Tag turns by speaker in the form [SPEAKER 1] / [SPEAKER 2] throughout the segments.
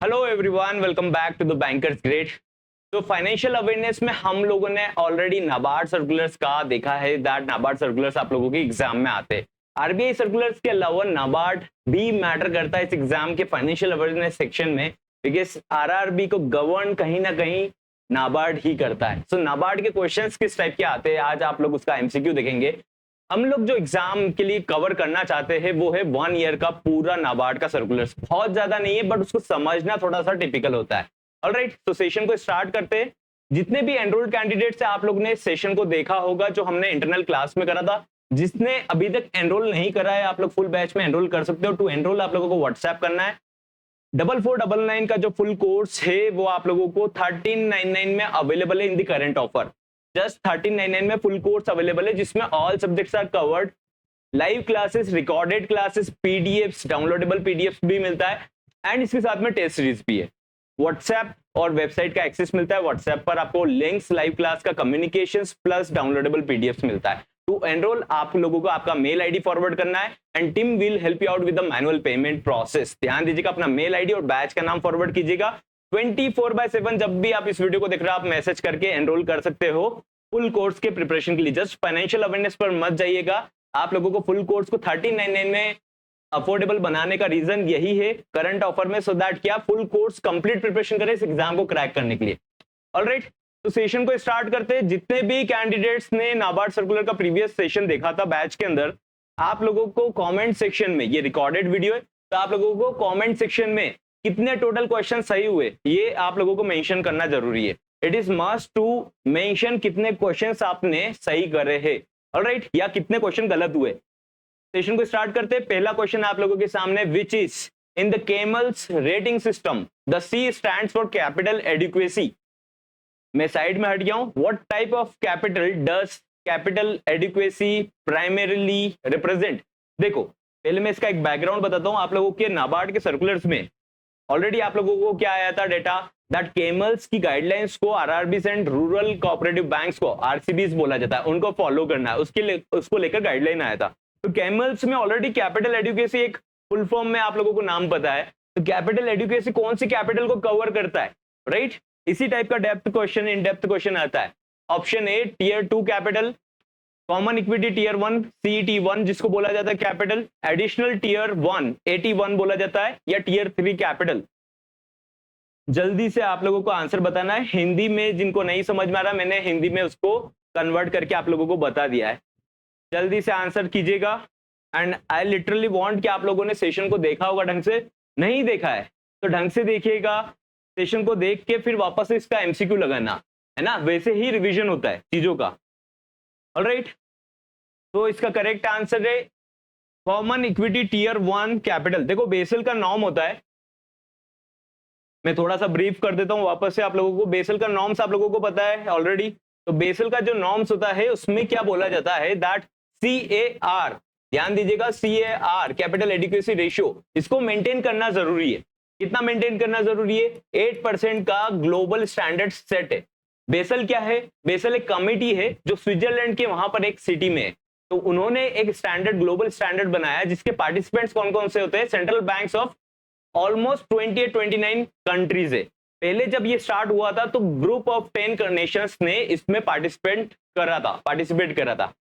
[SPEAKER 1] Hello everyone, welcome back to the bankers grade. तो financial awareness में हम लोगों ने ऑलरेडी नाबार्ड सर्कुलर्स का देखा है दैट नाबार्ड सर्कुलर्स आप लोगों के एग्जाम में आते हैं। आरबीआई सर्कुलर्स के अलावा नाबार्ड भी मैटर करता है इस एग्जाम के फाइनेंशियल अवेयरनेस सेक्शन में, बिकॉज आरआरबी को गवर्न कहीं ना कहीं नाबार्ड ही करता है। सो नाबार्ड के क्वेश्चंस किस टाइप के आते हैं, आज आप लोग उसका एमसीक्यू देखेंगे। हम लोग जो एग्जाम के लिए कवर करना चाहते हैं वो है 1 ईयर का पूरा नाबार्ड का सर्कुलर्स। बहुत ज्यादा नहीं है बट उसको समझना थोड़ा सा टिपिकल होता है। ऑलराइट, तो सेशन को स्टार्ट करते हैं। जितने भी एनरोल्ड कैंडिडेट्स हैं आप लोग ने सेशन को देखा होगा जो हमने इंटरनल क्लास में करा था। जिसने अभी तक एनरोल नहीं करा है आप लोग फुल बैच में एनरोल कर सकते हो। टू एनरोल आप लोगों को व्हाट्सएप करना है। 4499 का जो फुल कोर्स है वो आप लोगों को 1399 में अवेलेबल है in the current offer. Just 1399 में फुल कोर्स अवेलेबल है जिसमें all subjects are covered. Live classes, recorded classes, PDFs, downloadable PDFs भी मिलता है एंड इसके साथ में टेस्ट सीरीज भी है। व्हाट्सएप और वेबसाइट का एक्सेस मिलता है। व्हाट्सएप पर आपको लिंक्स, लाइव क्लास का कम्युनिकेशंस प्लस डाउनलोडेबल पीडीएफ्स मिलता है। टू एनरोल आप लोगों को आपका मेल आईडी फॉरवर्ड करना है and team will help you out with the manual payment process. ध्यान दीजिएगा, अपना मेल आईडी और बैच का नाम फॉरवर्ड कीजिएगा। 24/7 जब भी आप इस वीडियो को देख रहे हो आप मैसेज करके एनरोल कर सकते हो फुल कोर्स के प्रिपरेशन के लिए। जस्ट फाइनेंशियल अवेयरनेस पर मत जाइएगा। आप लोगों को फुल कोर्स को 1399 में अफोर्डेबल बनाने का रीजन यही है करंट ऑफर में, सो दैट क्या फुल कोर्स कंप्लीट प्रिपरेशन करें इस एग्जाम को क्रैक करने के लिए। ऑलराइट, तो सेशन को स्टार्ट करते हैं। जितने भी कैंडिडेट्स ने नाबार्ड सर्कुलर का प्रीवियस सेशन देखा था बैच के अंदर, आप लोगों को कमेंट सेक्शन में, ये रिकॉर्डेड वीडियो है तो आप लोगों को कमेंट सेक्शन में कितने टोटल क्वेश्चन सही हुए ये आप लोगों को मेंशन करना जरूरी है। It is must to mention कितने क्वेश्चंस आपने सही करे हैं, ऑलराइट, या कितने क्वेश्चन गलत हुए। सेशन को स्टार्ट करते हैं। पहला क्वेश्चन आप लोगों के सामने, which is in the CAMELS rating system the C stands for capital adequacy. मैं साइड में हट गया हूं। What type of capital does capital adequacy primarily represent. देखो पहले मैं इसका एक बैकग्राउंड बताता हूं आप लोगों के नाबार्ड के सर्कुलर्स में ऑलरेडी आप लोगों को क्या आया था डेटा दैट केमल्स की गाइडलाइंस को RRBs and rural cooperative banks को आरसीबीज बोला जाता है, उनको फॉलो करना है, उसको लेकर गाइडलाइन आया था। तो केमल्स में ऑलरेडी कैपिटल एडिक्वेसी एक फुल फॉर्म में आप लोगों को नाम पता है। तो कैपिटल एडिक्वेसी कौन सी कैपिटल को कवर करता है, राइट? इसी टाइप का depth question, in depth question आता है। Option A tier 2 capital, common equity tier 1 CET1 जिसको बोला जाता है कैपिटल, एडिशनल टीयर 1 AT1 बोला जाता है, या टीयर 3 कैपिटल। जल्दी से आप लोगों को आंसर बताना है। हिंदी में जिनको नहीं समझ में आ रहा मैंने हिंदी में उसको कन्वर्ट करके आप लोगों को बता दिया है। जल्दी से आंसर कीजिएगा एंड आई लिटरली वांट कि आप लोगों ने सेशन को देखा होगा ढंग से। नहीं देखा है तो ढंग से देखिएगा, सेशन को देख के फिर वापस से इसका एमसीक्यू लगाना है ना, वैसे ही रिवीजन होता है चीजों का। ऑलराइट, तो इसका करेक्ट आंसर है कॉमन इक्विटी टीयर 1 कैपिटल। देखो बेसल का नॉर्म होता है, मैं थोड़ा सा ब्रीफ कर देता हूं वापस से आप लोगों को। बेसल का नॉर्म्स आप लोगों को पता है ऑलरेडी। तो बेसल का जो नॉर्म्स होता है उसमें क्या बोला जाता है दैट CAR, ध्यान दीजिएगा, CAR कैपिटल एडिक्वेसी रेशियो, इसको मेंटेन करना जरूरी है। कितना मेंटेन करना जरूरी है? 8% का ग्लोबल स्टैंडर्ड सेट है। बेसल क्या है? बेसल एक कमिटी है जो स्विट्जरलैंड के वहां पर एक सिटी में है। तो उन्होंने एक स्टैंडर्ड, ग्लोबल स्टैंडर्ड बनाया जिसके पार्टिसिपेंट्स कौन कौन से होते हैं? Central banks of almost 29 countries है। पहले जब ये स्टार्ट हुआ था तो ग्रुप ऑफ 10 नेशंस ने इसमें पार्टिसिपेट करा था,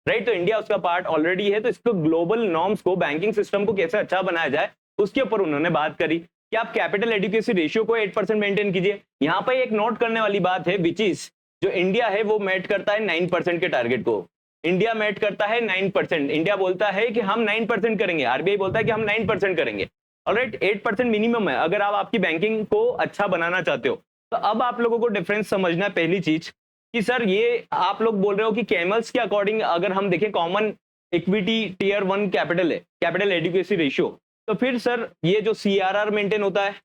[SPEAKER 1] राइट? तो इंडिया उसका पार्ट ऑलरेडी है। तो इसको ग्लोबल नॉर्म्स को, बैंकिंग सिस्टम को कैसे अच्छा बनाया जाए उसके ऊपर उन्होंने बात करी कि आप कैपिटल एडिक्वेसी रेशियो को 8% मेंटेन कीजिए। यहाँ पे एक नोट करने वाली बात है, विच इज जो इंडिया है वो मेट करता है 9% के टारगेट को। इंडिया मेट करता है 9%। इंडिया बोलता है कि हम 9% करेंगे, आरबीआई बोलता है कि हम 9% करेंगे। ऑलराइट, 8% मिनिमम है अगर आप आपकी बैंकिंग को अच्छा बनाना चाहते हो। तो अब आप लोगों को डिफरेंस समझना है। पहली चीज कि सर ये आप लोग बोल रहे हो कि कैमल्स के अकॉर्डिंग अगर हम देखें कॉमन इक्विटी टीयर 1 कैपिटल है, कैपिटल एडिक्वेसी रेशियो, तो फिर सर ये जो CRR मेंटेन होता है,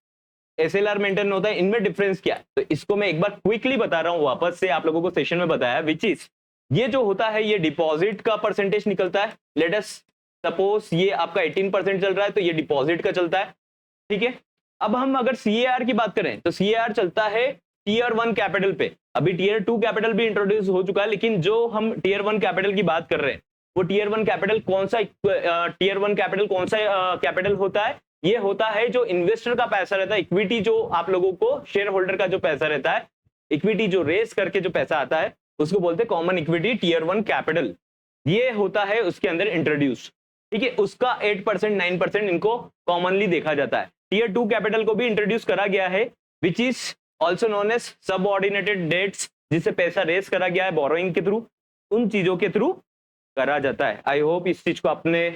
[SPEAKER 1] SLR मेंटेन होता है, इनमें डिफरेंस क्या है? तो इसको मैं एक बार क्विकली बता रहा हूं, वापस से आप लोगों को सेशन में बताया, विच इज ये जो होता है ये डिपॉजिट का परसेंटेज निकलता है। लेट अस सपोज ये आपका 18% चल रहा है तो ये डिपॉजिट का चलता है, ठीक है। अब हम अगर CAR की बात करें तो CAR चलता है टीयर 1 कैपिटल पे। अभी टीयर 2 कैपिटल भी इंट्रोड्यूस हो चुका है, लेकिन जो हम टीयर 1 कैपिटल की बात कर रहे हैं वो टीयर 1 कैपिटल कौन सा कैपिटल होता है? ये होता है जो इन्वेस्टर का पैसा रहता है, इक्विटी जो आप लोगों को शेयर होल्डर का जो पैसा रहता है, इक्विटी जो रेस करके जो पैसा आता है उसको बोलते हैं कॉमन इक्विटी टीयर 1 कैपिटल। ये होता है उसके अंदर इंट्रोड्यूस, ठीक है, उसका 8% 9% इनको कॉमनली देखा जाता है। टीयर 2 कैपिटल को भी इंट्रोड्यूस करा गया है, which is also known as subordinated debts, जिससे पैसा रेस करा गया है बोरोइंग के थ्रू, उन चीजों के थ्रू करा जाता है। आई होप इस चीज को आपने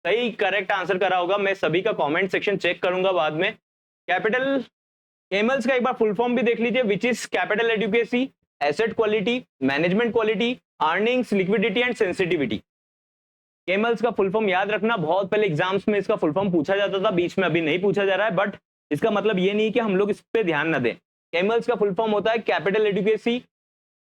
[SPEAKER 1] सही करेक्ट आंसर करा होगा। मैं सभी का कमेंट सेक्शन चेक करूंगा बाद में। कैपिटल केमल्स का एक बार फुल फॉर्म भी देख लीजिए, which is capital adequacy, asset quality, management quality, earnings, liquidity and sensitivity. CAMELS का फुल फॉर्म याद रखना, बहुत पहले एग्जाम्स में इसका फुल फॉर्म पूछा जाता था, बीच में अभी नहीं पूछा जा रहा है, बट इसका मतलब ये नहीं कि हम लोग इस पे ध्यान न दें। केमल्स का फुल फॉर्म होता है capital adequacy,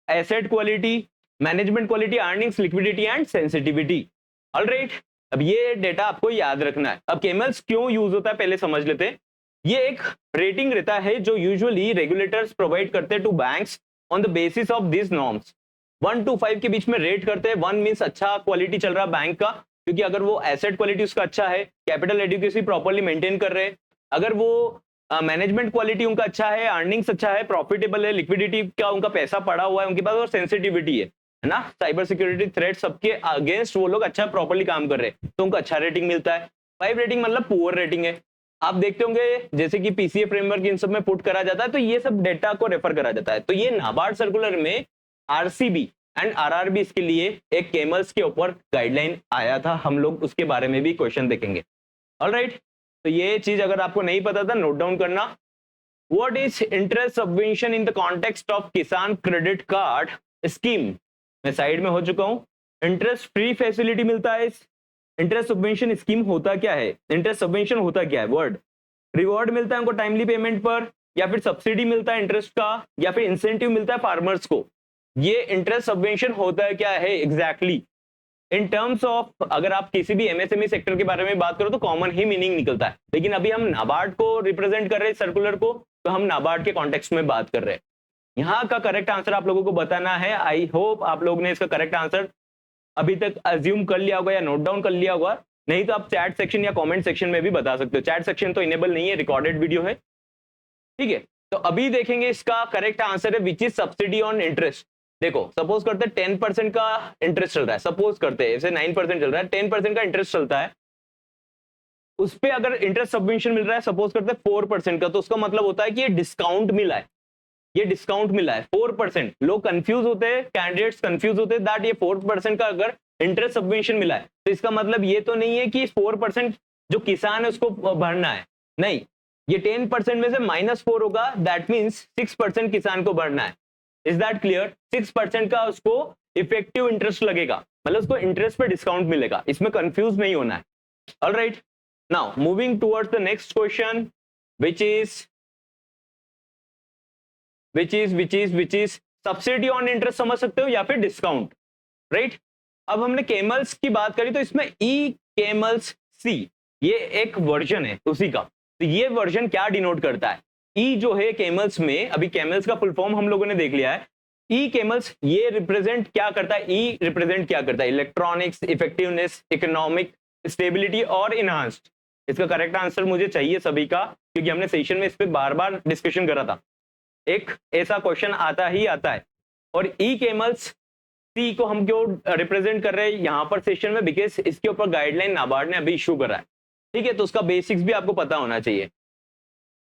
[SPEAKER 1] asset quality, management quality, earnings, liquidity and sensitivity. Alright, अब ये डेटा आपको याद रखना है। अब केमल्स क्यों यूज होता है पहले समझ लेते हैं। ये एक रेटिंग रहता है जो यूजुअली रेगुलेटर्स प्रोवाइड करते हैं to banks on the basis of this norms. 1 to 5 के बीच में रेट करते हैं। 1 मीन्स अच्छा क्वालिटी चल रहा है बैंक का, क्योंकि अगर वो एसेट क्वालिटी उसका अच्छा है, कैपिटल एडिक्वेसी प्रॉपर्ली मेंटेन कर रहे हैं, अगर वो मैनेजमेंट क्वालिटी उनका अच्छा है, अर्निंग्स अच्छा है, प्रॉफिटेबल है, लिक्विडिटी का उनका पैसा पड़ा हुआ है उनके पास, और सेंसिटिविटी है ना, साइबर सिक्योरिटी थ्रेट सबके अगेंस्ट वो लोग अच्छा प्रॉपर्ली काम कर रहे हैं, तो उनको अच्छा रेटिंग मिलता है। 5 रेटिंग मतलब पुअर रेटिंग है। आप देखते होंगे जैसे कि पीसीए फ्रेमवर्क इन सब में पुट करा जाता है, तो ये सब डेटा को रेफर करा जाता है। तो ये नाबार्ड सर्कुलर में आरसीबी एंड आरआरबी के लिए एक केमल्स के ऊपर गाइडलाइन आया था, हम लोग उसके बारे में भी क्वेश्चन देखेंगे। ऑलराइट, तो ये चीज अगर आपको नहीं पता था नोट डाउन करना। What is interest subvention in the context of किसान क्रेडिट कार्ड स्कीम। मैं साइड में हो चुका हूं। इंटरेस्ट फ्री फैसिलिटी मिलता है। इंटरेस्ट सबवेंशन स्कीम होता क्या है, इंटरेस्ट सबवेंशन होता क्या है, वर्ड रिवॉर्ड मिलता है उनको टाइमली पेमेंट पर, या फिर सब्सिडी मिलता है इंटरेस्ट का, या फिर इंसेंटिव मिलता है फार्मर्स को। ये इंटरेस्ट सबवेंशन होता है क्या है एग्जैक्टली इन टर्म्स ऑफ, अगर आप किसी भी एमएसएमई सेक्टर के बारे में बात करो तो कॉमन ही मीनिंग निकलता है, लेकिन अभी हम नाबार्ड को रिप्रेजेंट कर रहे हैं सर्कुलर को, तो हम नाबार्ड के कॉन्टेक्स्ट में बात कर रहे हैं। यहाँ का करेक्ट आंसर आप लोगों को बताना है। आई होप आप लोग ने इसका करेक्ट आंसर अभी तक अज्यूम कर लिया होगा या नोट डाउन कर लिया होगा, नहीं तो आप चैट सेक्शन या कमेंट सेक्शन में भी बता सकते हो। चैट सेक्शन तो इनेबल नहीं है, रिकॉर्डेड वीडियो है, ठीक है। तो अभी देखेंगे इसका करेक्ट आंसर है which is subsidy on interest. देखो सपोज करते हैं 10% का इंटरेस्ट चल रहा है, सपोज करते हैं ऐसे 9% चल रहा है, 10% का इंटरेस्ट चलता है, उस पे अगर इंटरेस्ट सबवेंशन मिल रहा है सपोज करते हैं 4% का, तो उसका मतलब होता है कि ये डिस्काउंट मिला है, ये डिस्काउंट मिला है 4%। लोग कंफ्यूज होते हैं, कैंडिडेट्स कंफ्यूज होते हैं दैट ये 4% का अगर इंटरेस्ट सबवेंशन मिला है तो इसका मतलब ये तो नहीं है कि 4% जो किसान है उसको भरना है, नहीं, ये 10% में से -4 होगा, दैट मीन्स 6% किसान को भरना है। Is that clear? 6% का उसको इफेक्टिव इंटरेस्ट लगेगा, मतलब उसको इंटरेस्ट पे डिस्काउंट मिलेगा, इसमें कंफ्यूज नहीं होना है। Alright, now moving towards the next question which is subsidy on interest समझ सकते हो या फिर डिस्काउंट, राइट। अब हमने केमल्स की बात करी तो इसमें ई केमल्स सी ये एक वर्जन है उसी का, तो ये वर्जन क्या डिनोट करता है? ई जो है केमल्स में, अभी केमल्स का फुल फॉर्म हम लोगों ने देख लिया है। ई केमल्स ये रिप्रेजेंट क्या करता है? ई रिप्रेजेंट क्या करता है? इलेक्ट्रॉनिक्स, इफेक्टिवनेस, इकोनॉमिक स्टेबिलिटी और इनहांस्ड। इसका करेक्ट आंसर मुझे चाहिए सभी का, क्योंकि हमने सेशन में इस पे बार बार डिस्कशन करा था, एक ऐसा क्वेश्चन आता ही आता है। और ई केमल्स सी को हम क्यों रिप्रेजेंट कर रहे हैं यहाँ पर सेशन में? बिकॉज इसके ऊपर गाइडलाइन नाबार्ड ने अभी इशू करा है, ठीक है, तो उसका बेसिक्स भी आपको पता होना चाहिए।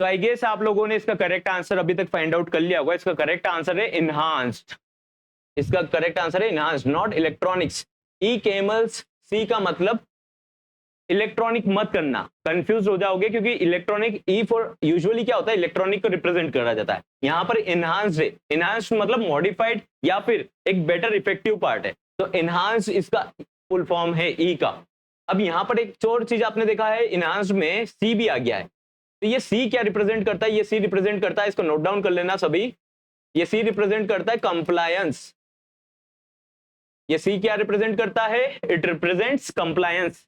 [SPEAKER 1] तो आई गेस आप लोगों ने इसका करेक्ट आंसर अभी तक फाइंड आउट कर लिया होगा। इसका करेक्ट आंसर है इनहांस्ड, इसका करेक्ट आंसर है इनहांस्ड, नॉट इलेक्ट्रॉनिक्स। ई केमल्स सी का मतलब इलेक्ट्रॉनिक मत करना, कंफ्यूज हो जाओगे, क्योंकि इलेक्ट्रॉनिक ई फॉर यूजुअली क्या होता है, इलेक्ट्रॉनिक को रिप्रेजेंट करा जाता है, यहाँ पर इनहांस्ड है। इनहांस्ड मतलब मॉडिफाइड या फिर एक बेटर इफेक्टिव पार्ट है, तो इनहांस्ड इसका फुल फॉर्म है ई का। अब यहाँ पर एक और चीज आपने देखा है, इनहांस्ड में सी भी आ गया है, तो ये सी क्या रिप्रेजेंट करता है? ये सी रिप्रेजेंट करता है, इसको नोट डाउन कर लेना सभी, ये सी रिप्रेजेंट करता है कंप्लायंस। ये सी क्या रिप्रेजेंट करता है? It represents compliance.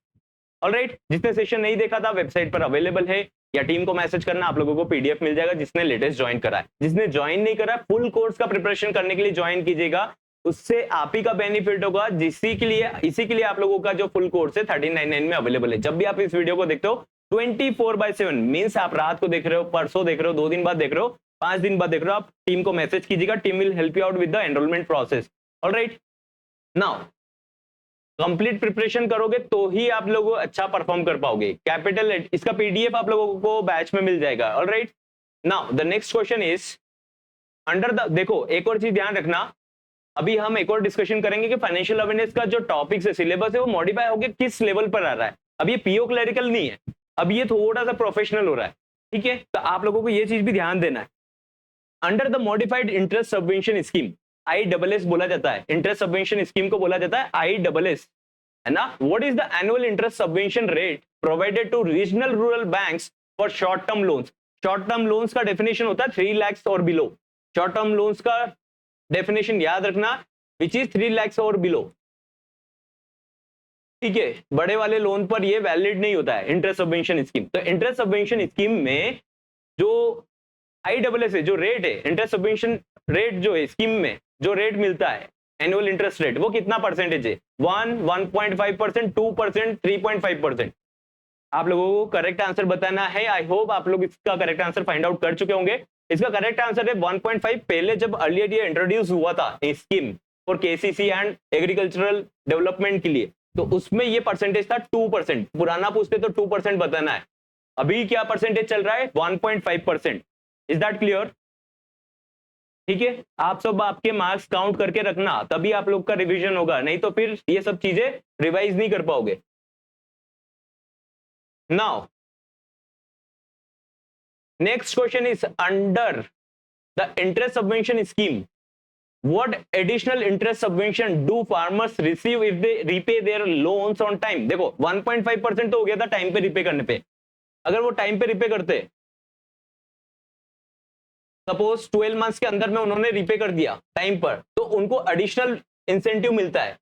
[SPEAKER 1] ऑलराइट, जिसने सेशन नहीं देखा था वेबसाइट पर अवेलेबल है, या टीम को मैसेज करना, आप लोगों को पीडीएफ मिल जाएगा जिसने लेटेस्ट ज्वाइन करा है। जिसने ज्वाइन नहीं करा, फुल कोर्स का प्रिपरेशन करने के लिए ज्वाइन कीजिएगा, उससे आप ही का बेनिफिट होगा, इसी के लिए आप लोगों का जो फुल कोर्स है 1399 में अवेलेबल है। जब भी आप इस वीडियो को देखते हो 24/7 मीन्स आप रात को देख रहे हो, परसों देख रहे हो, 2 दिन बाद देख रहे हो, 5 दिन बाद देख रहे हो, आप टीम को मैसेज कीजिएगा, team will help you out with the enrolment process. Alright, now complete preparation करोगे तो ही आप लोग अच्छा परफॉर्म कर पाओगे। कैपिटल इसका पीडीएफ आप लोगों को बैच में मिल जाएगा। Alright, now the next question is under the, देखो एक और चीज ध्यान रखना, अभी हम एक और डिस्कशन करेंगे कि फाइनेंशियल अवेयरनेस का जो टॉपिक्स है, सिलेबस है, वो मॉडिफाई होकर किस लेवल पर आ रहा है। अब ये पीओ क्लरिकल नहीं है, अब ये थोड़ा सा प्रोफेशनल हो रहा है, ठीक है। तो आप लोगों को ये चीज भी ध्यान देना है। Under the modified interest subvention scheme, ISS बोला जाता है, इंटरेस्ट सबवेंशन स्कीम को बोला जाता है ISS, है ना। What is the annual interest subvention rate provided to regional rural banks for short term loans. Short term loans का डेफिनेशन होता है 3 लाख और बिलो। शॉर्ट टर्म लोन्स का डेफिनेशन याद रखना, विच इज 3 लाख और बिलो, ठीक है। बड़े वाले लोन पर ये वैलिड नहीं होता है इंटरेस्ट सबवेंशन स्कीम। तो इंटरेस्ट सबवेंशन स्कीम में जो ISS है, जो रेट है, इंटरेस्ट सबवेंशन रेट जो है स्कीम में जो रेट मिलता है एनुअल इंटरेस्ट रेट, वो कितना परसेंटेज है? 1, 1.5%, 2%, 3.5%। आप लोगों को करेक्ट आंसर बताना है। आई होप आप लोग इसका करेक्ट आंसर फाइंड आउट कर चुके होंगे। इसका करेक्ट आंसर है 1.5। पहले जब अर्लियर ये इंट्रोड्यूस हुआ था scheme for KCC and agricultural development के लिए, तो उसमें ये परसेंटेज था 2%। पुराना पूछते तो 2% बताना है। अभी क्या परसेंटेज चल रहा है? 1.5%। Is that clear? ठीक है, आप सब आपके मार्क्स काउंट करके रखना, तभी आप लोग का रिवीजन होगा, नहीं तो फिर ये सब चीजें रिवाइज नहीं कर पाओगे। Now next question is under the interest subvention scheme, what additional interest subvention do farmers receive if they repay their loans on time? देखो 1.5% तो हो गया था टाइम पे रिपे करने पे। अगर वो टाइम पे रिपे करते, सपोज 12 मंथ्स के अंदर में उन्होंने रिपे कर दिया टाइम पर, तो उनको एडिशनल इंसेंटिव मिलता है।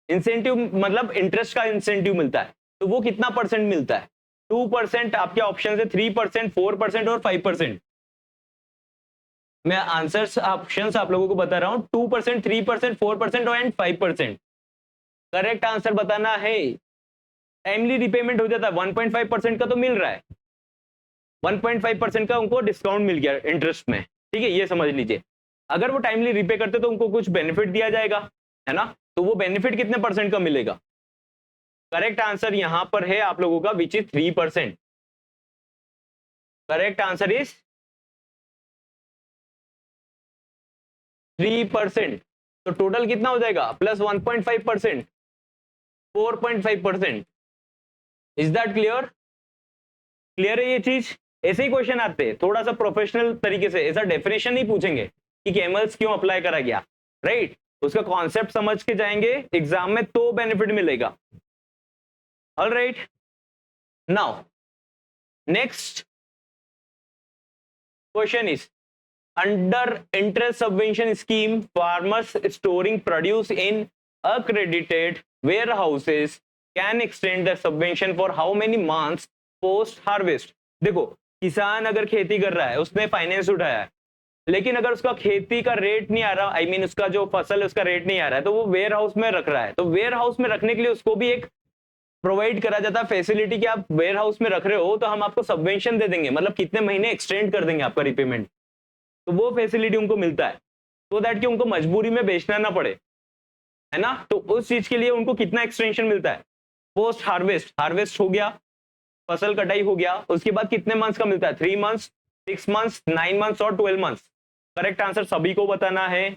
[SPEAKER 1] इंसेंटिव मतलब इंटरेस्ट का इंसेंटिव मिलता है। तो वो कितना परसेंट मिलता है? 2%। आपके ऑप्शन है 3%, 4% और 5%। मैं आंसर्स ऑप्शंस आप लोगों को बता रहा हूं, 2%, 3%, 4% और 5%। करेक्ट आंसर बताना है। टाइमली रिपेमेंट हो जाता है, 1.5% का तो मिल रहा है, 1.5% का उनको डिस्काउंट मिल गया इंटरेस्ट में, ठीक है, ये समझ लीजिए। अगर वो टाइमली रिपे करते तो उनको कुछ बेनिफिट दिया जाएगा, है ना। तो वो बेनिफिट कितने परसेंट का मिलेगा? करेक्ट आंसर यहां पर है आप लोगों का, which is 3%। Correct answer is 3%। तो टोटल कितना हो जाएगा? Plus 1.5%, 4.5%। Is that clear? Clear है ये चीज? ऐसे ही क्वेश्चन आते हैं थोड़ा सा प्रोफेशनल तरीके से, ऐसा डेफिनेशन नहीं पूछेंगे कि कैमल्स क्यों अप्लाई करा गया, राइट। उसका कॉन्सेप्ट समझ के जाएंगे एग्जाम में तो बेनिफिट मिलेगा। Alright, now next question is under interest subvention scheme, farmers storing produce in accredited warehouses can extend the subvention for how many months post harvest? देखो, किसान अगर खेती कर रहा है, उसने फाइनेंस उठाया है, लेकिन अगर उसका खेती का रेट नहीं आ रहा, आई मीन उसका जो फसल है उसका रेट नहीं आ रहा है, तो वो वेयर हाउस में रख रहा है। तो वेयर हाउस में रखने के लिए उसको भी एक प्रोवाइड करा जाता है फैसिलिटी कि आप वेयर हाउस में रख रहे हो तो हम आपको सबवेंशन दे देंगे, मतलब कितने महीने एक्सटेंड कर देंगे आपका रिपेमेंट। तो वो फैसिलिटी उनको मिलता है, तो दैट कि उनको मजबूरी में बेचना ना पड़े, है ना। तो उस चीज के लिए उनको कितना एक्सटेंशन मिलता है? पोस्ट हार्वेस्ट, हार्वेस्ट हो गया, फसल कटाई हो गया, उसके बाद कितने मंथ्स का मिलता है? 3 मंथ्स, 6 मंथ्स, 9 मंथ्स और 12 मंथ्स। करेक्ट आंसर सभी को बताना है।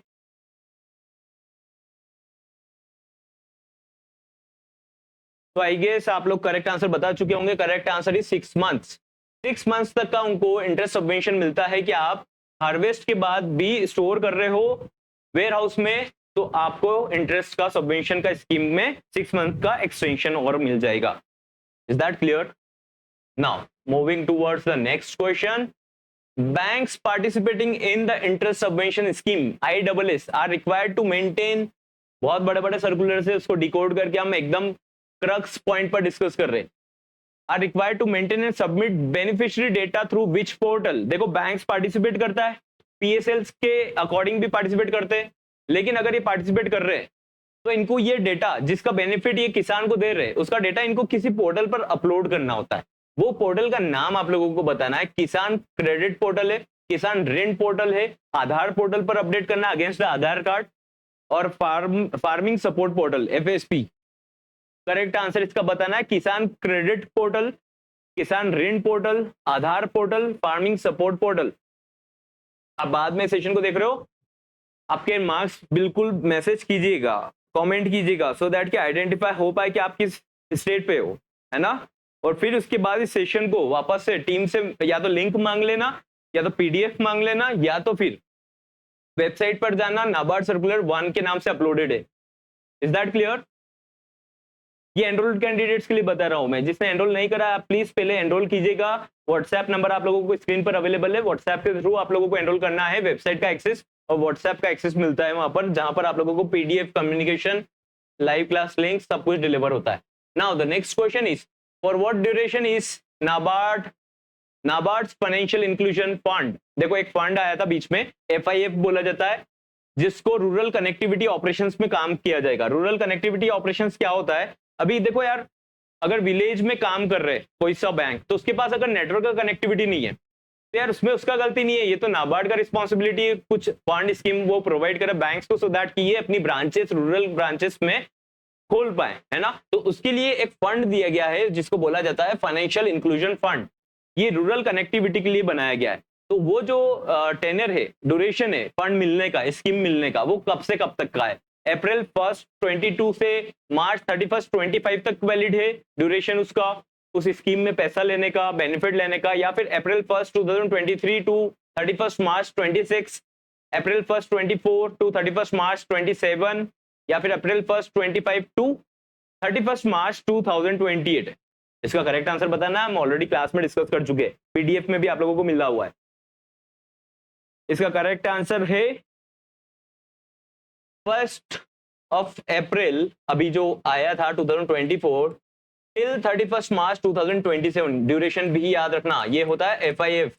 [SPEAKER 1] तो आई गेस आप लोग करेक्ट आंसर बता चुके होंगे। Correct answer is 6 months. 6 months तक का उनको इंटरेस्ट सबवेंशन मिलता है कि आप हार्वेस्ट के बाद भी स्टोर कर रहे हो वेयर हाउस में, तो आपको इंटरेस्ट का सबवेंशन का स्कीम में 6 मंथ का एक्सटेंशन और मिल जाएगा। Is that clear? Now moving towards the next question, banks participating in the interest subvention scheme ISS are required to maintain, बहुत बड़े बड़े सर्कुलर से उसको डिकोड करके हम एकदम क्रक्स पॉइंट पर डिस्कस कर रहे हैं। Are required to maintain and submit beneficiary data through which portal? देखो बैंक्स पार्टिसिपेट करता है, PSLs के अकॉर्डिंग भी पार्टिसिपेट करते हैं, लेकिन अगर ये पार्टिसिपेट कर रहे हैं तो इनको ये डेटा जिसका बेनिफिट ये किसान को दे रहे हैं उसका डेटा इनको किसी पोर्टल पर अपलोड करना होता है। वो पोर्टल का नाम आप लोगों को बताना है। किसान क्रेडिट पोर्टल है, किसान ऋण पोर्टल है, आधार पोर्टल पर अपडेट करना अगेंस्ट द आधार कार्ड, और farming support portal FSP। Correct answer इसका बताना है किसान क्रेडिट पोर्टल, किसान ऋण पोर्टल, आधार पोर्टल, फार्मिंग सपोर्ट पोर्टल। आप बाद में सेशन को देख रहे हो, आपके मार्क्स बिल्कुल मैसेज कीजिएगा, कमेंट कीजिएगा, सो दैट कि आइडेंटिफाई हो पाए कि आप किस स्टेट पे हो, है ना। और फिर उसके बाद इस सेशन को वापस से टीम से या तो लिंक मांग लेना, या तो PDF मांग लेना, या तो फिर वेबसाइट पर जाना, नाबार्ड सर्कुलर 1 के नाम से अपलोडेड है। Is that clear? ये एनरोल्ड कैंडिडेट्स के लिए बता रहा हूं मैं, जिसने एनरोल नहीं करा आप प्लीज पहले एनरोल कीजिएगा। व्हाट्सएप नंबर आप लोगों को स्क्रीन पर अवेलेबल है, व्हाट्सएप के थ्रू आप लोगों को एनरोल करना है। वेबसाइट का एक्सेस और व्हाट्सएप का एक्सेस मिलता है वहां पर, जहां पर आप लोगों को PDF communication, live class link सब कुछ डिलीवर होता है। Now the next question is, for what duration is NABARD financial inclusion fund. देखो एक फंड आया था बीच में, FIF बोला जाता है, जिसको रूरल कनेक्टिविटी ऑपरेशंस में काम किया जाएगा। रूरल कनेक्टिविटी ऑपरेशंस क्या होता है? अभी देखो यार, अगर विलेज में काम कर रहे कोई सा बैंक, तो उसके पास अगर नेटवर्क का कनेक्टिविटी नहीं है, तो यार उसमें उसका गलती नहीं है, ये तो नाबार्ड का रिस्पॉन्सिबिलिटी है। कुछ फंड स्कीम वो प्रोवाइड करे बैंक्स को, सो दैट कि ये अपनी ब्रांचेस, रूरल ब्रांचेस में खोल पाए, है ना। तो उसके लिए एक फंड दिया गया है जिसको बोला जाता है फाइनेंशियल इंक्लूजन फंड। ये रूरल कनेक्टिविटी के लिए बनाया गया है। तो वो जो टेनर है, ड्यूरेशन है फंड मिलने का, स्कीम मिलने का, वो कब से कब तक का है? अप्रैल 1 22 से मार्च 31 25 तक वैलिड है ड्यूरेशन उसका, उस स्कीम में पैसा लेने का, बेनिफिट लेने का। या फिर अप्रैल 1 2023 टू 31 मार्च 26, अप्रैल 1 24 टू 31 मार्च 27, या फिर अप्रैल 1 25 टू 31 मार्च 2028। इसका करेक्ट आंसर बताना है, हम ऑलरेडी क्लास में डिस्कस कर चुके हैं, PDF में भी आप लोगों को मिला हुआ है। इसका करेक्ट आंसर है 1 अप्रैल, अभी जो आया था 2024 टिल 31 मार्च 2027। ड्यूरेशन भी याद रखना, ये होता है FIF,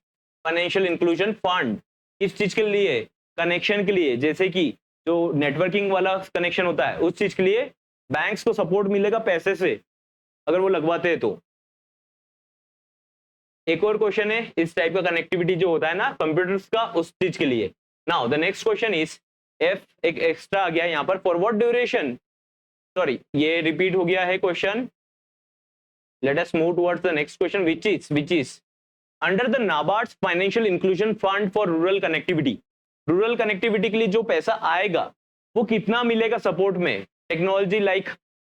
[SPEAKER 1] फाइनेंशियल इंक्लूजन फंड। किस चीज के लिए? कनेक्शन के लिए, जैसे कि जो नेटवर्किंग वाला कनेक्शन होता है उस चीज के लिए बैंक्स को सपोर्ट मिलेगा पैसे से, अगर वो लगवाते हैं तो। एक और क्वेश्चन है इस टाइप का कनेक्टिविटी जो होता है ना कंप्यूटर्स का, उस चीज के लिए। Now the next question is, एक एक्स्ट्रा आ गया यहाँ पर, फॉर व्हाट ड्यूरेशन, सॉरी ये रिपीट हो गया है question. Let us move towards the next question, which is under the NABARD's financial inclusion fund for rural connectivity. Rural connectivity के लिए जो पैसा आएगा वो कितना मिलेगा सपोर्ट में? Technology like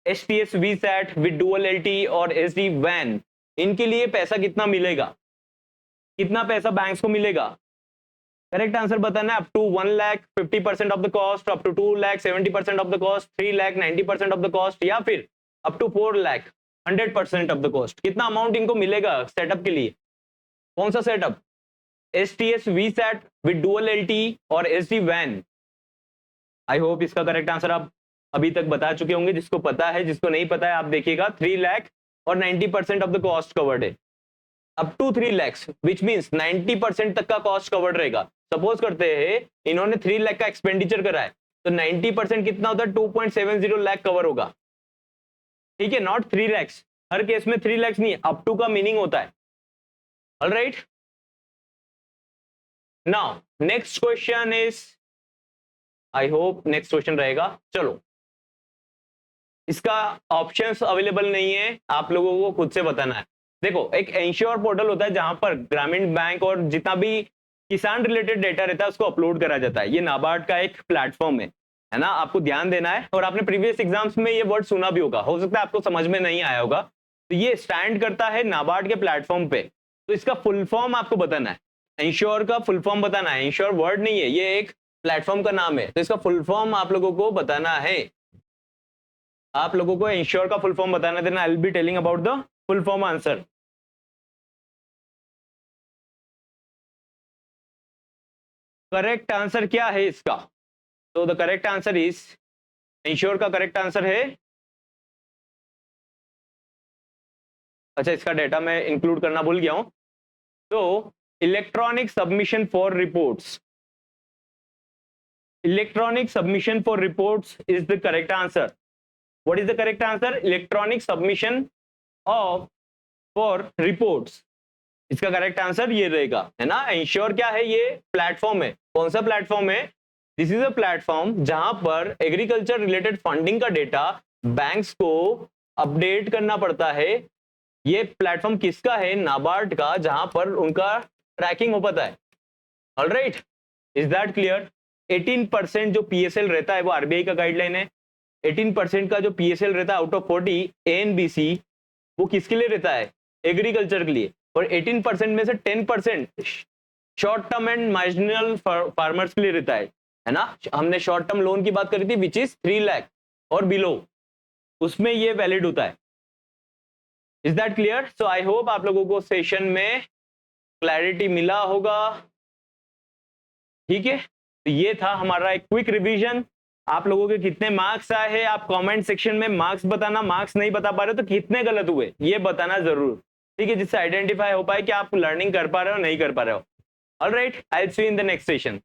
[SPEAKER 1] STS VSAT with dual LTE और SD WAN, इनके लिए पैसा कितना मिलेगा? कितना पैसा बैंक्स को मिलेगा? करेक्ट आंसर बताना है। Up to 1 lakh 50% of the cost, up to 2 lakh 70% of the cost, 3 lakh 90% of the cost, या फिर up to 4 lakh 100% of the cost. कितना अमाउंट इनको मिलेगा सेटअप के लिए? कौन सा setup? STS VSAT with dual LTE और SD WAN। आई होप इसका करेक्ट आंसर आप अभी तक बता चुके होंगे। जिसको पता है, जिसको नहीं पता है आप देखिएगा। 3 लाख और 90% ऑफ द कॉस्ट कवर्ड है, up to 3 lakhs, which means 90% तक का कॉस्ट कवर्ड रहेगा। सपोज करते हैं इन्होंने 3 लाख का एक्सपेंडिचर करा है, तो 90% कितना होता है? 2.70 लाख कवर होगा, ठीक है, नॉट 3 लैक्स। हर केस में 3 लैक्स नहीं, अप टू का मीनिंग होता है। Alright, now next question is, I hope next question रहेगा। चलो, इसका ऑप्शंस अवेलेबल नहीं है, आप लोगों को खुद से बताना है। देखो एक एंश्योर पोर्टल होता है जहां पर ग्रामीण बैंक और जितना भी किसान रिलेटेड डेटा रहता है उसको अपलोड करा जाता है। ये नाबार्ड का एक प्लेटफॉर्म है ना, आपको ध्यान देना है। और आपने प्रीवियस एग्जाम्स में ये वर्ड सुना भी होगा, हो सकता है आपको समझ में नहीं आया होगा। तो ये स्टैंड करता है नाबार्ड के प्लेटफॉर्म पे। तो इसका फुल फॉर्म आपको बताना है, एंश्योर का फुल फॉर्म बताना है। एंश्योर वर्ड नहीं है, ये एक प्लेटफॉर्म का नाम है, तो इसका फुल फॉर्म आप लोगों को बताना है। आप लोगों को इंश्योर का फुल फॉर्म बताना देना। I will be telling about the full form answer. Correct answer क्या है इसका? तो the correct answer is, ensure का करेक्ट आंसर है, अच्छा इसका डेटा मैं इंक्लूड करना भूल गया हूं, तो electronic submission for reports. Electronic submission for reports is the correct answer. What is the correct answer? Electronic submission of for reports. इसका करेक्ट आंसर ये रहेगा, है ना। इंश्योर क्या है, ये प्लेटफॉर्म है। कौन सा प्लेटफॉर्म है? दिस इज अ प्लेटफॉर्म जहां पर एग्रीकल्चर रिलेटेड फंडिंग का डेटा बैंक्स को अपडेट करना पड़ता है। ये प्लेटफॉर्म किसका है? नाबार्ड का, जहां पर उनका ट्रैकिंग हो पाता है। Alright, is that clear? 18% जो पीएसएल रहता है वो आरबीआई का गाइडलाइन है। 18% का जो पीएसएल रहता है आउट ऑफ 40 एएनबीसी, वो किसके लिए रहता है? एग्रीकल्चर के लिए। और 18% में से 10% short term and marginal farmers के लिए रहता है ना। हमने शॉर्ट टर्म लोन की बात करी थी विच इज 3 लाख और बिलो, उसमें ये वैलिड होता है। Is that clear? So I hope आप लोगों को सेशन में क्लैरिटी मिला होगा। ठीक है, तो ये था हमारा एक क्विक रिवीजन। आप लोगों के कितने मार्क्स आए हैं आप कमेंट सेक्शन में मार्क्स बताना। मार्क्स नहीं बता पा रहे तो कितने गलत हुए ये बताना जरूर, ठीक है, जिससे आइडेंटिफाई हो पाए कि आप लर्निंग कर पा रहे हो नहीं कर पा रहे हो। Alright, I will see you in the next session.